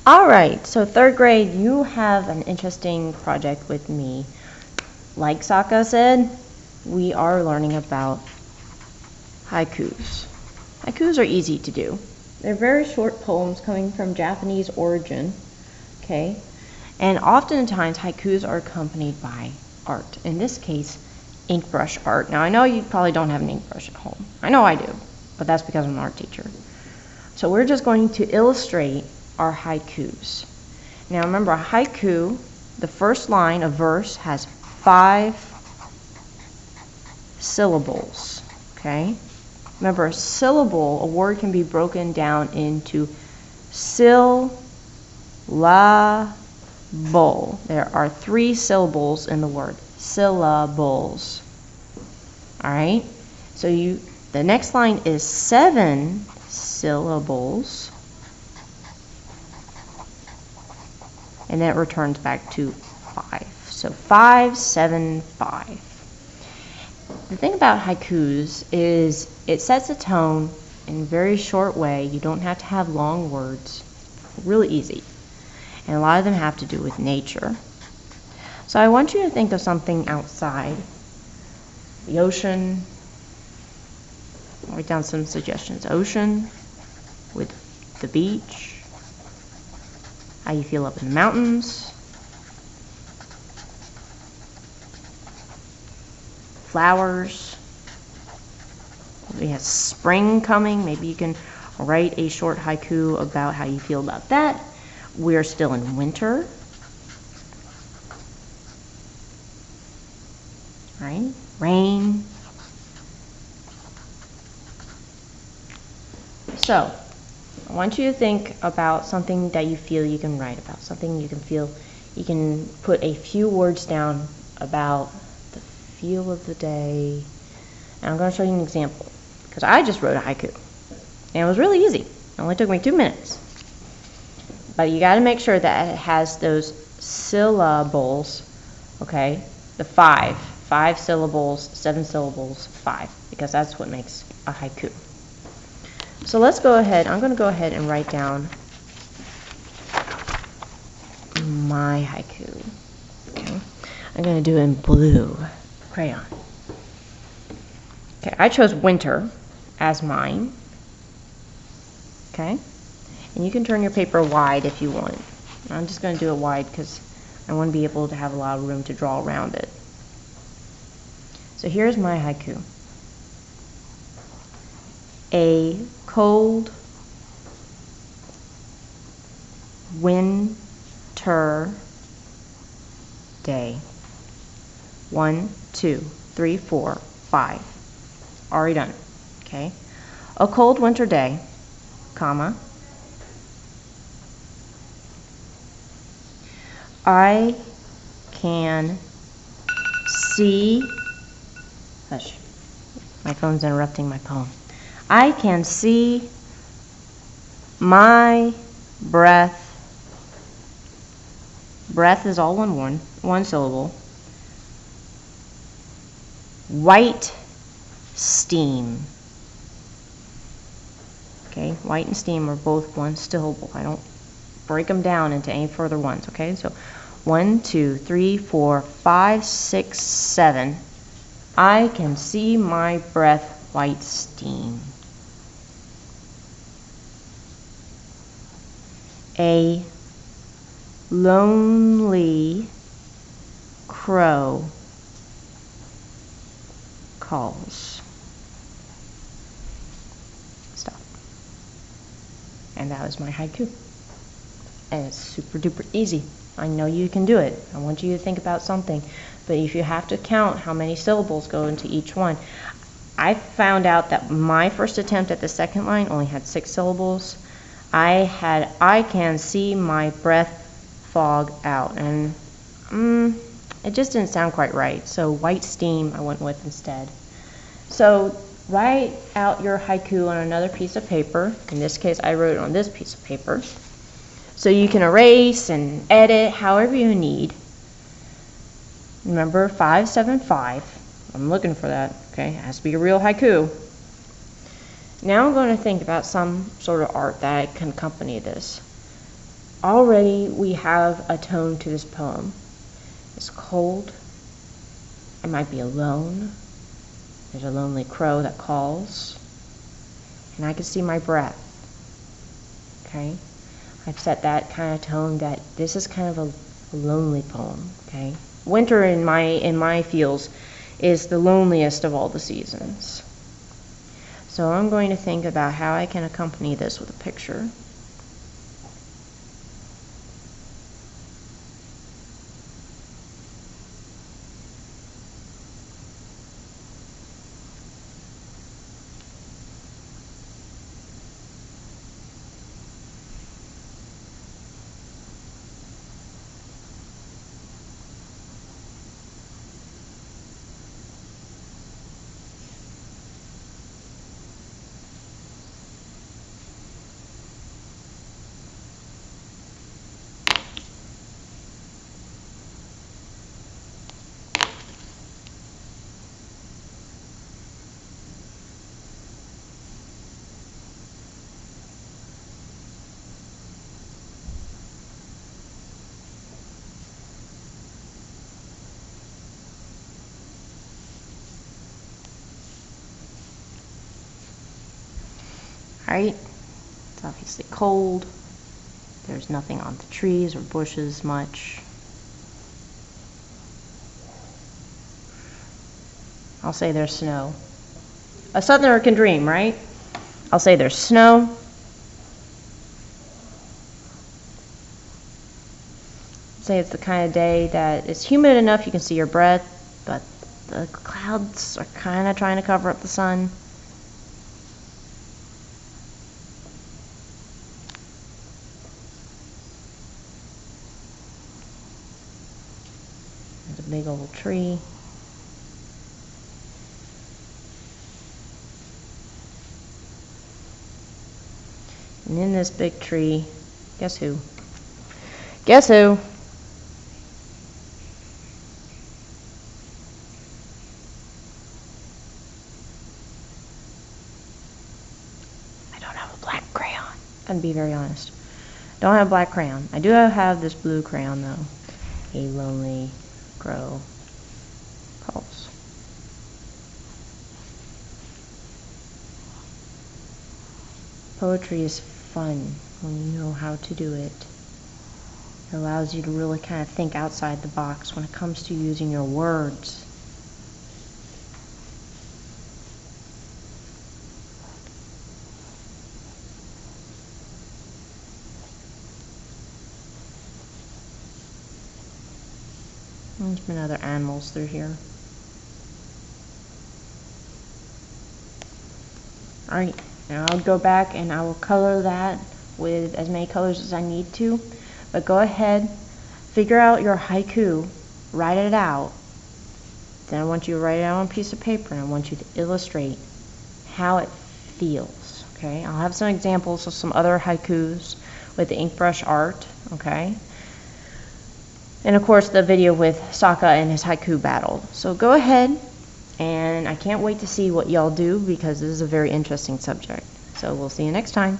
All right, so third grade, you have an interesting project with me. Like Saka said, we are learning about haikus. Haikus are easy to do. They're very short poems coming from Japanese origin, okay? And oftentimes haikus are accompanied by art. In this case, ink brush art. Now I know you probably don't have an ink brush at home. I know I do, but that's because I'm an art teacher. So we're just going to illustrate our haikus. Now remember, a haiku, the first line, a verse, has 5 syllables, okay? Remember, a syllable, a word can be broken down into syllable. There are 3 syllables in the word, syllables. All right? So the next line is 7 syllables. And then it returns back to 5. So 5, 7, 5. The thing about haikus is it sets a tone in a very short way. You don't have to have long words. Really easy. And a lot of them have to do with nature. So I want you to think of something outside. The ocean. Write down some suggestions. Ocean with the beach. How you feel up in the mountains. Flowers. We have spring coming. Maybe you can write a short haiku about how you feel about that. We're still in winter. Right? Rain. So, I want you to think about something that you feel you can write about, something you can feel, you can put a few words down about the feel of the day. And I'm going to show you an example, because I just wrote a haiku, and it was really easy. It only took me 2 minutes. But you got to make sure that it has those syllables, okay, the 5 syllables, 7 syllables, 5, because that's what makes a haiku. So let's go ahead, I'm going to go ahead and write down my haiku. Okay. I'm going to do it in blue crayon. Okay, I chose winter as mine. Okay, and you can turn your paper wide if you want. I'm just going to do it wide because I want to be able to have a lot of room to draw around it. So here's my haiku. A cold winter day. 1, 2, 3, 4, 5. Already done. Okay. A cold winter day, comma. I can see. Hush. My phone's interrupting my poem. I can see my breath. Breath is all in one syllable. White steam. Okay, white and steam are both one syllable. I don't break them down into any further ones. Okay, so 1, 2, 3, 4, 5, 6, 7. I can see my breath, white steam. A lonely crow calls. Stop. And that was my haiku. And it's super duper easy. I know you can do it. I want you to think about something. But if you have to count how many syllables go into each one, I found out that my first attempt at the second line only had 6 syllables. I can see my breath fog out, and it just didn't sound quite right. So white steam I went with instead. So write out your haiku on another piece of paper. In this case, I wrote it on this piece of paper. So you can erase and edit however you need. Remember 5, 7, 5. I'm looking for that. Okay, it has to be a real haiku. Now I'm going to think about some sort of art that can accompany this. already we have a tone to this poem. It's cold. I might be alone. There's a lonely crow that calls. And I can see my breath. Okay? I've set that kind of tone that this is kind of a lonely poem. Okay? Winter in my feels is the loneliest of all the seasons. So I'm going to think about how I can accompany this with a picture. Right? It's obviously cold. There's nothing on the trees or bushes much. I'll say there's snow. A southerner can dream, right? I'll say there's snow. Say it's the kind of day that it's humid enough you can see your breath, but the clouds are kind of trying to cover up the sun. There's a big old tree. And in this big tree, guess who? Guess who? I don't have a black crayon. I'm gonna be very honest. Don't have a black crayon. I do have this blue crayon though. A lonely crow calls. Poetry is fun when you know how to do it. It allows you to really kind of think outside the box when it comes to using your words. There's been other animals through here. Alright, now I'll go back and I will color that with as many colors as I need to. But go ahead, figure out your haiku, write it out. Then I want you to write it out on a piece of paper and I want you to illustrate how it feels. Okay, I'll have some examples of some other haikus with the ink brush art. Okay. And of course the video with Sokka and his haiku battle. So go ahead, and I can't wait to see what y'all do because this is a very interesting subject. So we'll see you next time.